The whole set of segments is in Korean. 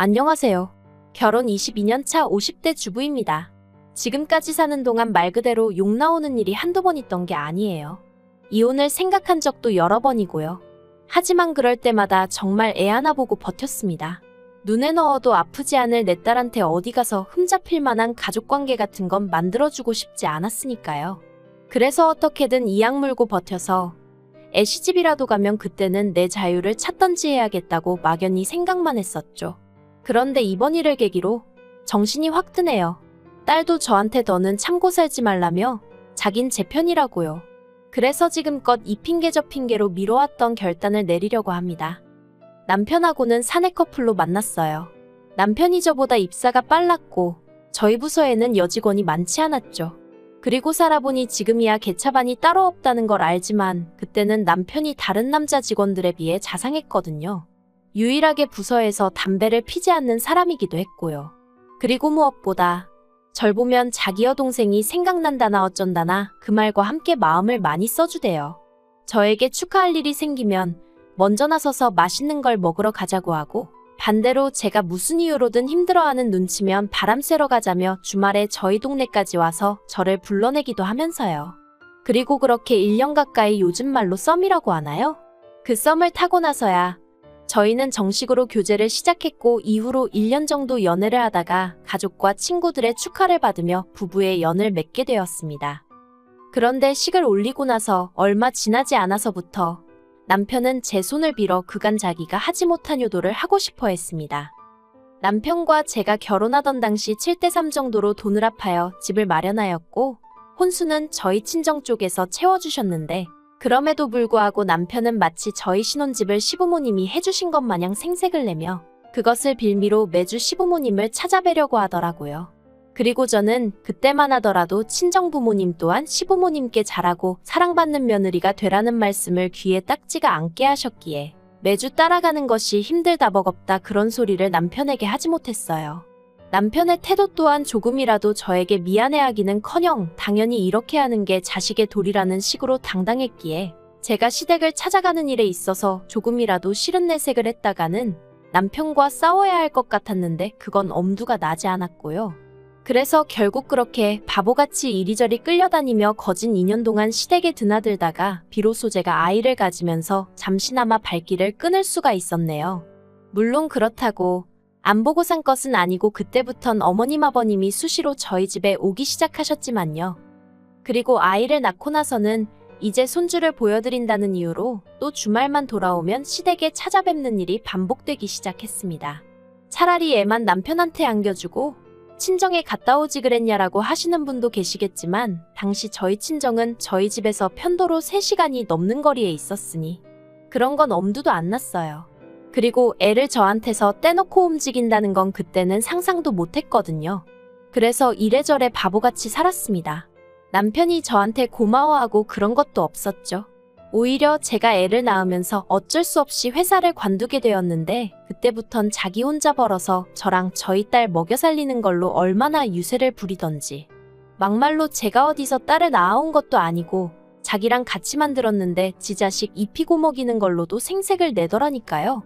안녕하세요. 결혼 22년 차 50대 주부입니다. 지금까지 사는 동안 말 그대로 욕 나오는 일이 한두 번 있던 게 아니에요. 이혼을 생각한 적도 여러 번이고요. 하지만 그럴 때마다 정말 애 하나 보고 버텼습니다. 눈에 넣어도 아프지 않을 내 딸한테 어디 가서 흠잡힐 만한 가족관계 같은 건 만들어주고 싶지 않았으니까요. 그래서 어떻게든 이악 물고 버텨서 애 시집이라도 가면 그때는 내 자유를 찾던지 해야겠다고 막연히 생각만 했었죠. 그런데 이번 일을 계기로 정신이 확 드네요. 딸도 저한테 너는 참고 살지 말라며 자긴 제 편이라고요. 그래서 지금껏 이 핑계 저 핑계로 미뤄왔던 결단을 내리려고 합니다. 남편하고는 사내 커플로 만났어요. 남편이 저보다 입사가 빨랐고 저희 부서에는 여직원이 많지 않았죠. 그리고 살아보니 지금이야 개차반이 따로 없다는 걸 알지만 그때는 남편이 다른 남자 직원들에 비해 자상했거든요. 유일하게 부서에서 담배를 피지 않는 사람이기도 했고요. 그리고 무엇보다 절 보면 자기 여동생이 생각난다나 어쩐다나 그 말과 함께 마음을 많이 써주대요. 저에게 축하할 일이 생기면 먼저 나서서 맛있는 걸 먹으러 가자고 하고, 반대로 제가 무슨 이유로든 힘들어하는 눈치면 바람 쐬러 가자며 주말에 저희 동네까지 와서 저를 불러내기도 하면서요. 그리고 그렇게 1년 가까이 요즘 말로 썸이라고 하나요? 그 썸을 타고 나서야 저희는 정식으로 교제를 시작했고, 이후로 1년 정도 연애를 하다가 가족과 친구들의 축하를 받으며 부부의 연을 맺게 되었습니다. 그런데 식을 올리고 나서 얼마 지나지 않아서부터 남편은 제 손을 빌어 그간 자기가 하지 못한 효도를 하고 싶어 했습니다. 남편과 제가 결혼하던 당시 7대3 정도로 돈을 합하여 집을 마련하였고, 혼수는 저희 친정 쪽에서 채워주셨는데, 그럼에도 불구하고 남편은 마치 저희 신혼집을 시부모님이 해주신 것 마냥 생색을 내며 그것을 빌미로 매주 시부모님을 찾아뵈려고 하더라고요. 그리고 저는 그때만 하더라도 친정부모님 또한 시부모님께 잘하고 사랑받는 며느리가 되라는 말씀을 귀에 딱지가 않게 하셨기에 매주 따라가는 것이 힘들다 버겁다 그런 소리를 남편에게 하지 못했어요. 남편의 태도 또한 조금이라도 저에게 미안해하기는커녕 당연히 이렇게 하는 게 자식의 도리라는 식으로 당당했기에 제가 시댁을 찾아가는 일에 있어서 조금이라도 싫은 내색을 했다가는 남편과 싸워야 할 것 같았는데 그건 엄두가 나지 않았고요. 그래서 결국 그렇게 바보같이 이리저리 끌려다니며 거진 2년 동안 시댁에 드나들다가 비로소 제가 아이를 가지면서 잠시나마 발길을 끊을 수가 있었네요. 물론 그렇다고 안 보고 산 것은 아니고 그때부턴 어머님 아버님이 수시로 저희 집에 오기 시작하셨지만요. 그리고 아이를 낳고 나서는 이제 손주를 보여드린다는 이유로 또 주말만 돌아오면 시댁에 찾아뵙는 일이 반복되기 시작했습니다. 차라리 애만 남편한테 안겨주고 친정에 갔다 오지 그랬냐라고 하시는 분도 계시겠지만 당시 저희 친정은 저희 집에서 편도로 3시간이 넘는 거리에 있었으니 그런 건 엄두도 안 났어요. 그리고 애를 저한테서 떼놓고 움직인다는 건 그때는 상상도 못했거든요. 그래서 이래저래 바보같이 살았습니다. 남편이 저한테 고마워하고 그런 것도 없었죠. 오히려 제가 애를 낳으면서 어쩔 수 없이 회사를 관두게 되었는데 그때부턴 자기 혼자 벌어서 저랑 저희 딸 먹여 살리는 걸로 얼마나 유세를 부리던지. 막말로 제가 어디서 딸을 낳아온 것도 아니고 자기랑 같이 만들었는데 지 자식 입히고 먹이는 걸로도 생색을 내더라니까요.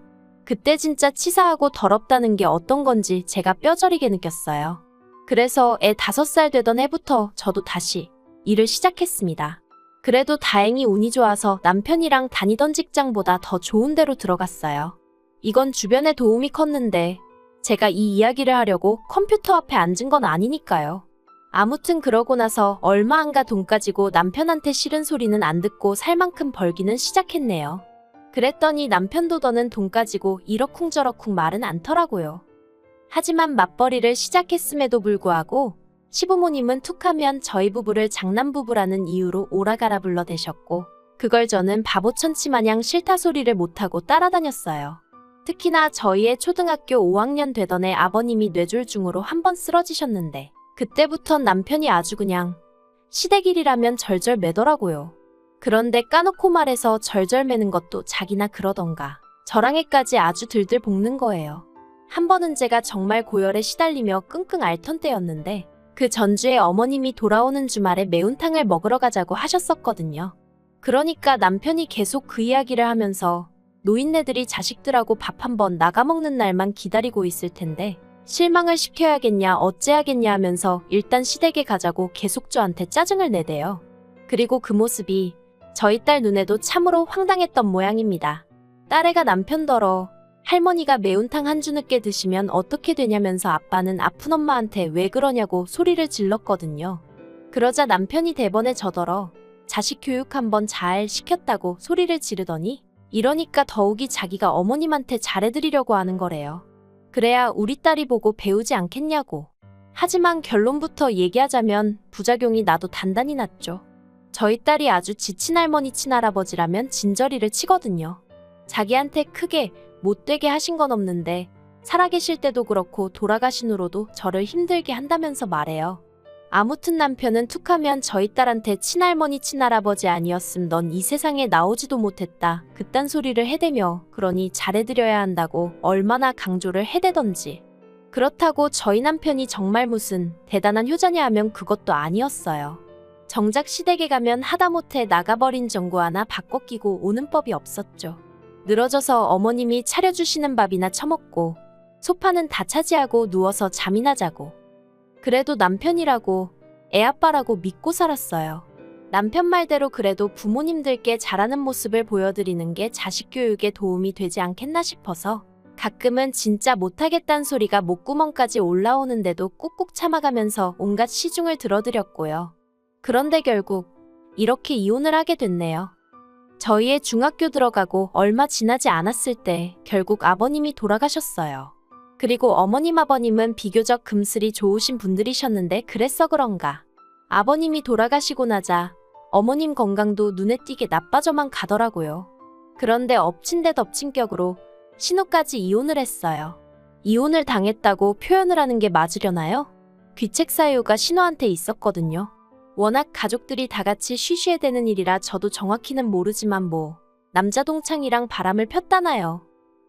그때 진짜 치사하고 더럽다는 게 어떤 건지 제가 뼈저리게 느꼈어요. 그래서 애 5살 되던 해부터 저도 다시 일을 시작했습니다. 그래도 다행히 운이 좋아서 남편이랑 다니던 직장보다 더 좋은 데로 들어갔어요. 이건 주변의 도움이 컸는데 제가 이 이야기를 하려고 컴퓨터 앞에 앉은 건 아니니까요. 아무튼 그러고 나서 얼마 안 가 돈 가지고 남편한테 싫은 소리는 안 듣고 살 만큼 벌기는 시작했네요. 그랬더니 남편도 더는 돈 가지고 이러쿵저러쿵 말은 않더라고요. 하지만 맞벌이를 시작했음에도 불구하고 시부모님은 툭하면 저희 부부를 장남부부라는 이유로 오라가라 불러대셨고 그걸 저는 바보천치 마냥 싫다 소리를 못하고 따라다녔어요. 특히나 저희의 초등학교 5학년 되던 애 아버님이 뇌졸중으로 한번 쓰러지셨는데 그때부턴 남편이 아주 그냥 시댁일이라면 절절 매더라고요. 그런데 까놓고 말해서 절절 매는 것도 자기나 그러던가 저랑 애까지 아주 들들 볶는 거예요. 한 번은 제가 정말 고열에 시달리며 끙끙 앓던 때였는데 그 전주에 어머님이 돌아오는 주말에 매운탕을 먹으러 가자고 하셨었거든요. 그러니까 남편이 계속 그 이야기를 하면서 노인네들이 자식들하고 밥 한번 나가먹는 날만 기다리고 있을 텐데 실망을 시켜야겠냐 어째야겠냐 하면서 일단 시댁에 가자고 계속 저한테 짜증을 내대요. 그리고 그 모습이 저희 딸 눈에도 참으로 황당했던 모양입니다. 딸애가 남편더러 할머니가 매운탕 한 주 늦게 드시면 어떻게 되냐면서 아빠는 아픈 엄마한테 왜 그러냐고 소리를 질렀거든요. 그러자 남편이 대번에 저더러 자식 교육 한번 잘 시켰다고 소리를 지르더니 이러니까 더욱이 자기가 어머님한테 잘해드리려고 하는 거래요. 그래야 우리 딸이 보고 배우지 않겠냐고. 하지만 결론부터 얘기하자면 부작용이 나도 단단히 났죠. 저희 딸이 아주 지친 할머니 친할아버지라면 진저리를 치거든요. 자기한테 크게 못되게 하신 건 없는데 살아계실 때도 그렇고 돌아가신 후로도 저를 힘들게 한다면서 말해요. 아무튼 남편은 툭하면 저희 딸한테 친할머니 친할아버지 아니었음 넌 이 세상에 나오지도 못했다 그딴 소리를 해대며 그러니 잘해드려야 한다고 얼마나 강조를 해대던지. 그렇다고 저희 남편이 정말 무슨 대단한 효자냐 하면 그것도 아니었어요. 정작 시댁에 가면 하다못해 나가버린 전구 하나 바꿔 끼고 오는 법이 없었죠. 늘어져서 어머님이 차려주시는 밥이나 처먹고 소파는 다 차지하고 누워서 잠이나 자고. 그래도 남편이라고 애아빠라고 믿고 살았어요. 남편 말대로 그래도 부모님들께 잘하는 모습을 보여드리는 게 자식 교육에 도움이 되지 않겠나 싶어서 가끔은 진짜 못하겠다는 소리가 목구멍까지 올라오는데도 꾹꾹 참아가면서 온갖 시중을 들어드렸고요. 그런데 결국 이렇게 이혼을 하게 됐네요. 저희의 중학교 들어가고 얼마 지나지 않았을 때 결국 아버님이 돌아가셨어요. 그리고 어머님 아버님은 비교적 금슬이 좋으신 분들이셨는데 그래서 그런가 아버님이 돌아가시고 나자 어머님 건강도 눈에 띄게 나빠져만 가더라고요. 그런데 엎친 데 덮친 격으로 신우까지 이혼을 했어요. 이혼을 당했다고 표현을 하는 게 맞으려나요? 귀책 사유가 신우한테 있었거든요. 워낙 가족들이 다 같이 쉬쉬해대는 일이라 저도 정확히는 모르지만 뭐 남자 동창이랑 바람을 폈다나요.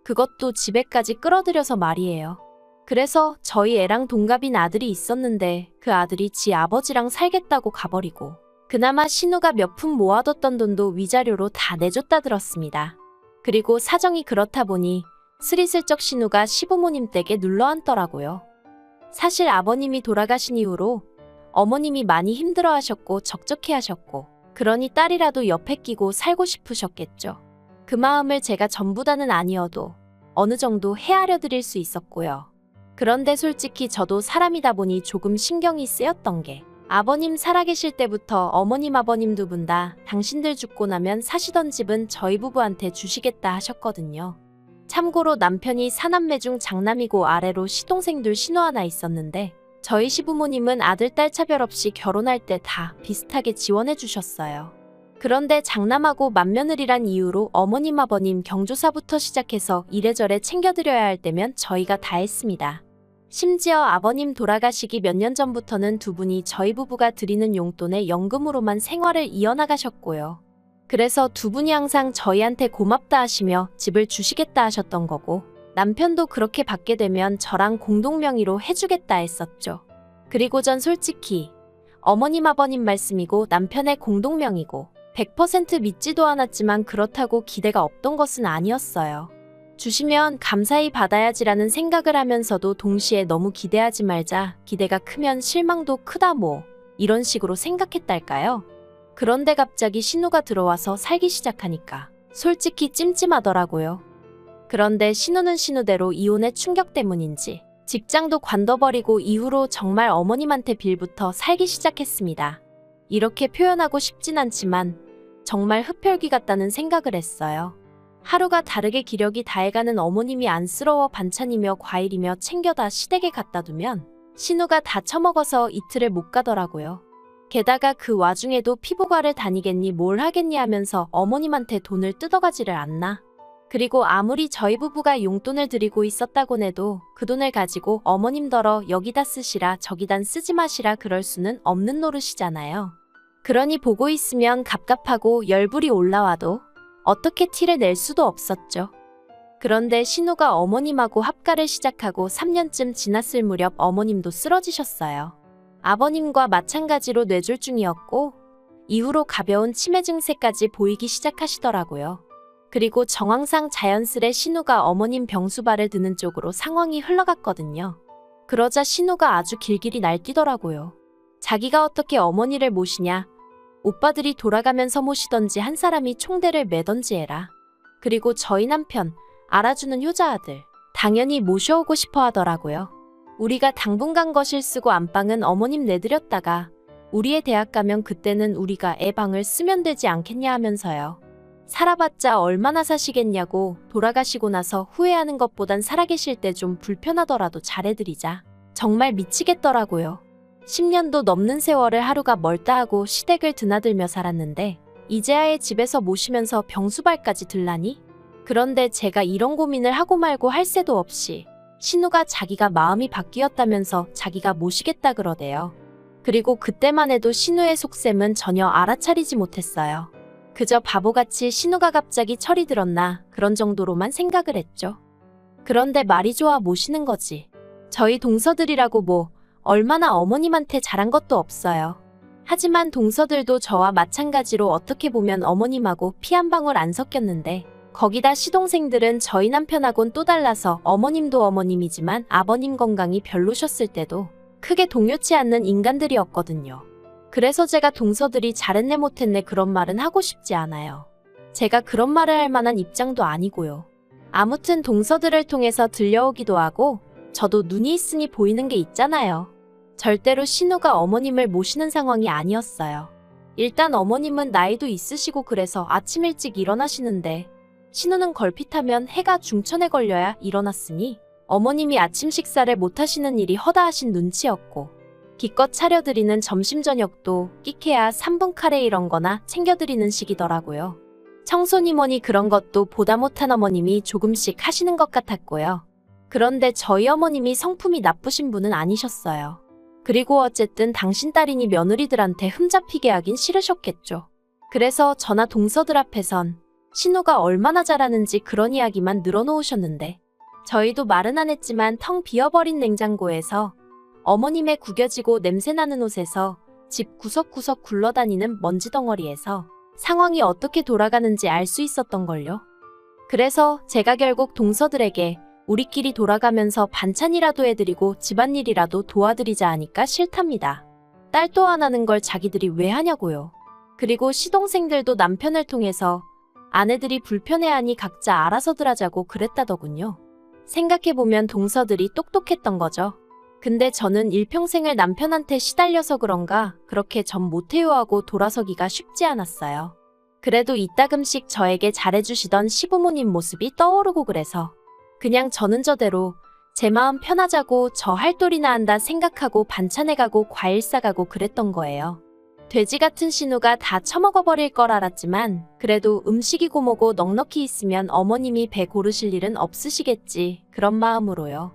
그것도 집에까지 끌어들여서 말이에요. 그래서 저희 애랑 동갑인 아들이 있었는데 그 아들이 지 아버지랑 살겠다고 가버리고 그나마 신우가 몇 푼 모아뒀던 돈도 위자료로 다 내줬다 들었습니다. 그리고 사정이 그렇다 보니 스리슬쩍 신우가 시부모님 댁에 눌러앉더라고요. 사실 아버님이 돌아가신 이후로 어머님이 많이 힘들어하셨고 적적해하셨고 그러니 딸이라도 옆에 끼고 살고 싶으셨겠죠. 그 마음을 제가 전부 다는 아니어도 어느 정도 헤아려 드릴 수 있었고요. 그런데 솔직히 저도 사람이다 보니 조금 신경이 쓰였던 게 아버님 살아계실 때부터 어머님 아버님 두 분 다 당신들 죽고 나면 사시던 집은 저희 부부한테 주시겠다 하셨거든요. 참고로 남편이 사남매 중 장남이고 아래로 시동생 둘 신우 하나 있었는데 저희 시부모님은 아들 딸 차별 없이 결혼할 때 다 비슷하게 지원해 주셨어요. 그런데 장남하고 맏며느리란 이유로 어머님 아버님 경조사부터 시작해서 이래저래 챙겨드려야 할 때면 저희가 다 했습니다. 심지어 아버님 돌아가시기 몇 년 전부터는 두 분이 저희 부부가 드리는 용돈에 연금으로만 생활을 이어나가셨고요. 그래서 두 분이 항상 저희한테 고맙다 하시며 집을 주시겠다 하셨던 거고 남편도 그렇게 받게 되면 저랑 공동명의로 해주겠다 했었죠. 그리고 전 솔직히 어머님 아버님 말씀이고 남편의 공동명의고 100% 믿지도 않았지만 그렇다고 기대가 없던 것은 아니었어요. 주시면 감사히 받아야지라는 생각을 하면서도 동시에 너무 기대하지 말자, 기대가 크면 실망도 크다 뭐 이런 식으로 생각했달까요? 그런데 갑자기 신우가 들어와서 살기 시작하니까 솔직히 찜찜하더라고요. 그런데 신우는 신우대로 이혼의 충격 때문인지 직장도 관둬버리고 이후로 정말 어머님한테 빌부터 살기 시작했습니다. 이렇게 표현하고 싶진 않지만 정말 흡혈귀 같다는 생각을 했어요. 하루가 다르게 기력이 다해가는 어머님이 안쓰러워 반찬이며 과일이며 챙겨다 시댁에 갖다 두면 신우가 다 처먹어서 이틀을 못 가더라고요. 게다가 그 와중에도 피부과를 다니겠니 뭘 하겠니 하면서 어머님한테 돈을 뜯어가지를 않나. 그리고 아무리 저희 부부가 용돈을 드리고 있었다곤 해도 그 돈을 가지고 어머님더러 여기다 쓰시라 저기단 쓰지 마시라 그럴 수는 없는 노릇이잖아요. 그러니 보고 있으면 갑갑하고 열불이 올라와도 어떻게 티를 낼 수도 없었죠. 그런데 신우가 어머님하고 합가를 시작하고 3년쯤 지났을 무렵 어머님도 쓰러지셨어요. 아버님과 마찬가지로 뇌졸중이었고 이후로 가벼운 치매 증세까지 보이기 시작하시더라고요. 그리고 정황상 자연스레 신우가 어머님 병수발을 드는 쪽으로 상황이 흘러갔거든요. 그러자 신우가 아주 길길이 날뛰더라고요. 자기가 어떻게 어머니를 모시냐. 오빠들이 돌아가면서 모시던지 한 사람이 총대를 매던지 해라. 그리고 저희 남편, 알아주는 효자아들, 당연히 모셔오고 싶어 하더라고요. 우리가 당분간 거실 쓰고 안방은 어머님 내드렸다가 우리의 대학 가면 그때는 우리가 애 방을 쓰면 되지 않겠냐 하면서요. 살아봤자 얼마나 사시겠냐고 돌아가시고 나서 후회하는 것보단 살아계실 때 좀 불편하더라도 잘해드리자. 정말 미치겠더라고요. 10년도 넘는 세월을 하루가 멀다 하고 시댁을 드나들며 살았는데 이제야의 집에서 모시면서 병수발까지 들라니? 그런데 제가 이런 고민을 하고 말고 할 새도 없이 신우가 자기가 마음이 바뀌었다면서 자기가 모시겠다 그러대요. 그리고 그때만 해도 신우의 속셈은 전혀 알아차리지 못했어요. 그저 바보같이 신우가 갑자기 철이 들었나 그런 정도로만 생각을 했죠. 그런데 말이 좋아 모시는 거지. 저희 동서들이라고 뭐 얼마나 어머님한테 잘한 것도 없어요. 하지만 동서들도 저와 마찬가지로 어떻게 보면 어머님하고 피 한 방울 안 섞였는데 거기다 시동생들은 저희 남편하고는 또 달라서 어머님도 어머님이지만 아버님 건강이 별로셨을 때도 크게 동요치 않는 인간들이었거든요. 그래서 제가 동서들이 잘했네 못했네 그런 말은 하고 싶지 않아요. 제가 그런 말을 할 만한 입장도 아니고요. 아무튼 동서들을 통해서 들려오기도 하고 저도 눈이 있으니 보이는 게 있잖아요. 절대로 신우가 어머님을 모시는 상황이 아니었어요. 일단 어머님은 나이도 있으시고 그래서 아침 일찍 일어나시는데 신우는 걸핏하면 해가 중천에 걸려야 일어났으니 어머님이 아침 식사를 못하시는 일이 허다하신 눈치였고 기껏 차려드리는 점심 저녁도 끼케야 3분 카레 이런 거나 챙겨드리는 식이더라고요. 청소니 뭐니 그런 것도 보다 못한 어머님이 조금씩 하시는 것 같았고요. 그런데 저희 어머님이 성품이 나쁘신 분은 아니셨어요. 그리고 어쨌든 당신 딸이니 며느리들한테 흠잡히게 하긴 싫으셨겠죠. 그래서 저나 동서들 앞에선 신우가 얼마나 잘하는지 그런 이야기만 늘어놓으셨는데 저희도 말은 안 했지만 텅 비어버린 냉장고에서 어머님의 구겨지고 냄새나는 옷에서 집 구석구석 굴러다니는 먼지 덩어리에서 상황이 어떻게 돌아가는지 알 수 있었던걸요. 그래서 제가 결국 동서들에게 우리끼리 돌아가면서 반찬이라도 해드리고 집안일이라도 도와드리자 하니까 싫답니다. 딸 또 하나는 걸 자기들이 왜 하냐고요. 그리고 시동생들도 남편을 통해서 아내들이 불편해하니 각자 알아서들 하자고 그랬다더군요. 생각해보면 동서들이 똑똑했던 거죠. 근데 저는 일평생을 남편한테 시달려서 그런가 그렇게 전 못해요 하고 돌아서기가 쉽지 않았어요. 그래도 이따금씩 저에게 잘해주시던 시부모님 모습이 떠오르고 그래서 그냥 저는 저대로 제 마음 편하자고 저 할도리나 한다 생각하고 반찬해가고 과일 싸가고 그랬던 거예요. 돼지 같은 신우가 다 처먹어버릴 걸 알았지만 그래도 음식이고 뭐고 넉넉히 있으면 어머님이 배 고르실 일은 없으시겠지 그런 마음으로요.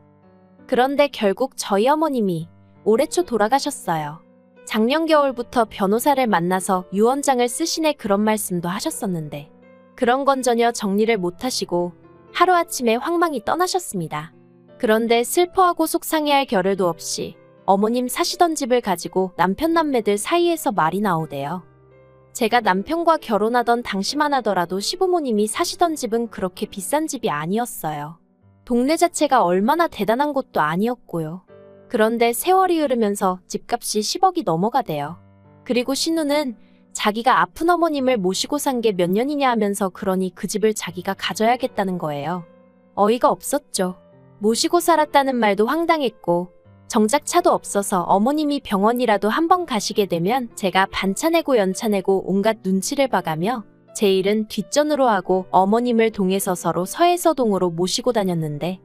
그런데 결국 저희 어머님이 올해 초 돌아가셨어요. 작년 겨울부터 변호사를 만나서 유언장을 쓰시네 그런 말씀도 하셨었는데 그런 건 전혀 정리를 못하시고 하루아침에 황망히 떠나셨습니다. 그런데 슬퍼하고 속상해할 겨를도 없이 어머님 사시던 집을 가지고 남편 남매들 사이에서 말이 나오대요. 제가 남편과 결혼하던 당시만 하더라도 시부모님이 사시던 집은 그렇게 비싼 집이 아니었어요. 동네 자체가 얼마나 대단한 곳도 아니었고요. 그런데 세월이 흐르면서 집값이 10억이 넘어가대요. 그리고 신우는 자기가 아픈 어머님을 모시고 산 게 몇 년이냐 하면서 그러니 그 집을 자기가 가져야겠다는 거예요. 어이가 없었죠. 모시고 살았다는 말도 황당했고 정작 차도 없어서 어머님이 병원이라도 한번 가시게 되면 제가 반찬내고 연차내고 온갖 눈치를 봐가며 제 일은 뒷전으로 하고 어머님을 동에서 서로 서에서 동으로 모시고 다녔는데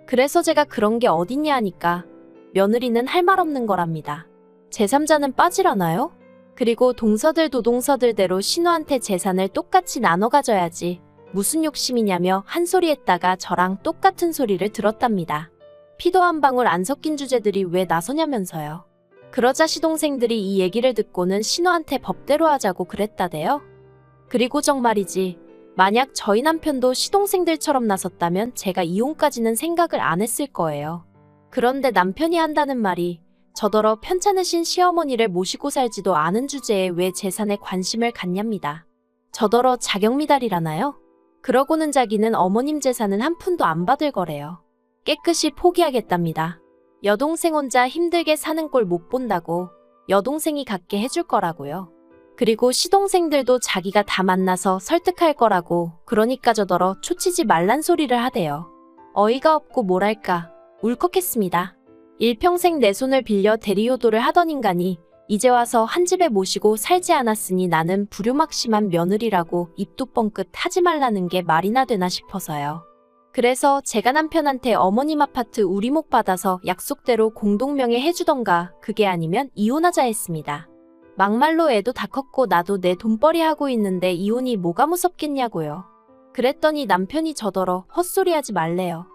그래서 제가 그런 게 어딨냐 하니까 며느리는 할 말 없는 거랍니다. 제3자는 빠지라나요? 그리고 동서들도 동서들대로 신우한테 재산을 똑같이 나눠 가져야지 무슨 욕심이냐며 한 소리 했다가 저랑 똑같은 소리를 들었답니다. 피도 한 방울 안 섞인 주제들이 왜 나서냐면서요. 그러자 시동생들이 이 얘기를 듣고는 신우한테 법대로 하자고 그랬다대요. 그리고 정말이지 만약 저희 남편도 시동생들처럼 나섰다면 제가 이혼까지는 생각을 안 했을 거예요. 그런데 남편이 한다는 말이 저더러 편찮으신 시어머니를 모시고 살지도 않은 주제에 왜 재산에 관심을 갖냐입니다. 저더러 자격미달이라나요? 그러고는 자기는 어머님 재산은 한 푼도 안 받을 거래요. 깨끗이 포기하겠답니다. 여동생 혼자 힘들게 사는 꼴 못 본다고 여동생이 갖게 해줄 거라고요. 그리고 시동생들도 자기가 다 만나서 설득할 거라고 그러니까 저더러 초치지 말란 소리를 하대요. 어이가 없고 뭐랄까 울컥했습니다. 일평생 내 손을 빌려 대리효도를 하던 인간이 이제 와서 한 집에 모시고 살지 않았으니 나는 불효막심한 며느리라고 입도 뻥끗 하지 말라는 게 말이나 되나 싶어서요. 그래서 제가 남편한테 어머님 아파트 우리목 받아서 약속대로 공동명의 해주던가 그게 아니면 이혼하자 했습니다. 막말로 애도 다 컸고 나도 내 돈벌이 하고 있는데 이혼이 뭐가 무섭겠냐고요. 그랬더니 남편이 저더러 헛소리하지 말래요.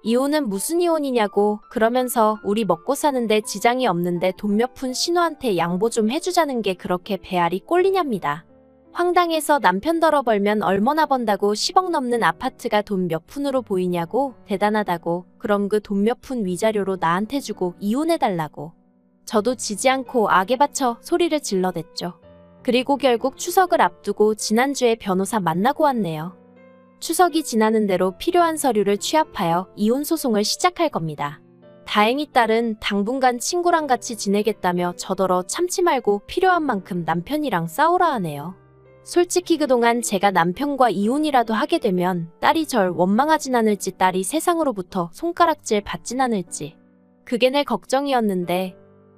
이혼은 무슨 이혼이냐고 그러면서 우리 먹고 사는데 지장이 없는데 돈 몇 푼 신우한테 양보 좀 해주자는 게 그렇게 배알이 꼴리냐입니다. 황당해서 남편 덜어 벌면 얼마나 번다고 10억 넘는 아파트가 돈 몇 푼으로 보이냐고 대단하다고 그럼 그 돈 몇 푼 위자료로 나한테 주고 이혼해달라고. 저도 지지 않고 악에 받쳐 소리를 질러댔죠. 그리고 결국 추석을 앞두고 지난주에 변호사 만나고 왔네요. 추석이 지나는 대로 필요한 서류를 취합하여 이혼 소송을 시작할 겁니다. 다행히 딸은 당분간 친구랑 같이 지내겠다며 저더러 참지 말고 필요한 만큼 남편이랑 싸우라 하네요. 솔직히 그동안 제가 남편과 이혼이라도 하게 되면 딸이 절 원망하진 않을지 딸이 세상으로부터 손가락질 받진 않을지 그게 내 걱정이었는데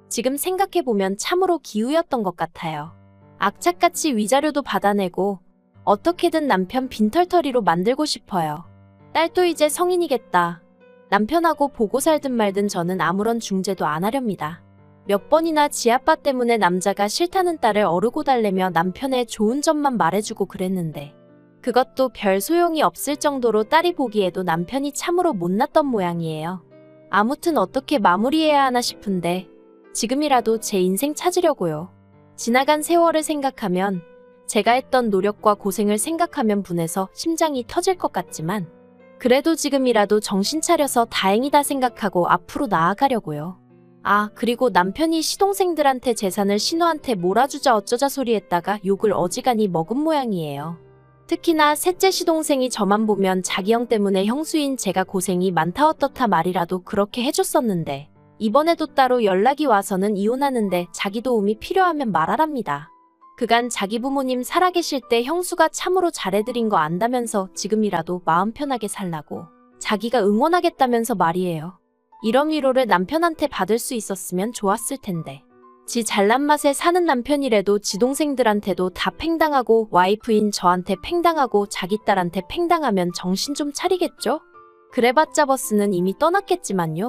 지금 생각해보면 참으로 기우였던 것 같아요. 악착같이 위자료도 받아내고 어떻게든 남편 빈털터리로 만들고 싶어요. 딸도 이제 성인이겠다. 남편하고 보고 살든 말든 저는 아무런 중재도 안 하렵니다. 몇 번이나 지아빠 때문에 남자가 싫다는 딸을 어르고 달래며 남편의 좋은 점만 말해주고 그랬는데 그것도 별 소용이 없을 정도로 딸이 보기에도 남편이 참으로 못났던 모양이에요. 아무튼 어떻게 마무리해야 하나 싶은데 지금이라도 제 인생 찾으려고요. 지나간 세월을 생각하면 제가 했던 노력과 고생을 생각하면 분해서 심장이 터질 것 같지만 그래도 지금이라도 정신 차려서 다행이다 생각하고 앞으로 나아가려고요. 아, 그리고 남편이 시동생들한테 재산을 신우한테 몰아주자 어쩌자 소리했다가 욕을 어지간히 먹은 모양이에요. 특히나 셋째 시동생이 저만 보면 자기 형 때문에 형수인 제가 고생이 많다 어떻다 말이라도 그렇게 해줬었는데 이번에도 따로 연락이 와서는 이혼하는데 자기 도움이 필요하면 말하랍니다. 그간 자기 부모님 살아계실 때 형수가 참으로 잘해드린 거 안다면서 지금이라도 마음 편하게 살라고 자기가 응원하겠다면서 말이에요. 이런 위로를 남편한테 받을 수 있었으면 좋았을 텐데 지 잘난 맛에 사는 남편이라도 지 동생들한테도 다 팽당하고 와이프인 저한테 팽당하고 자기 딸한테 팽당하면 정신 좀 차리겠죠? 그래봤자 버스는 이미 떠났겠지만요.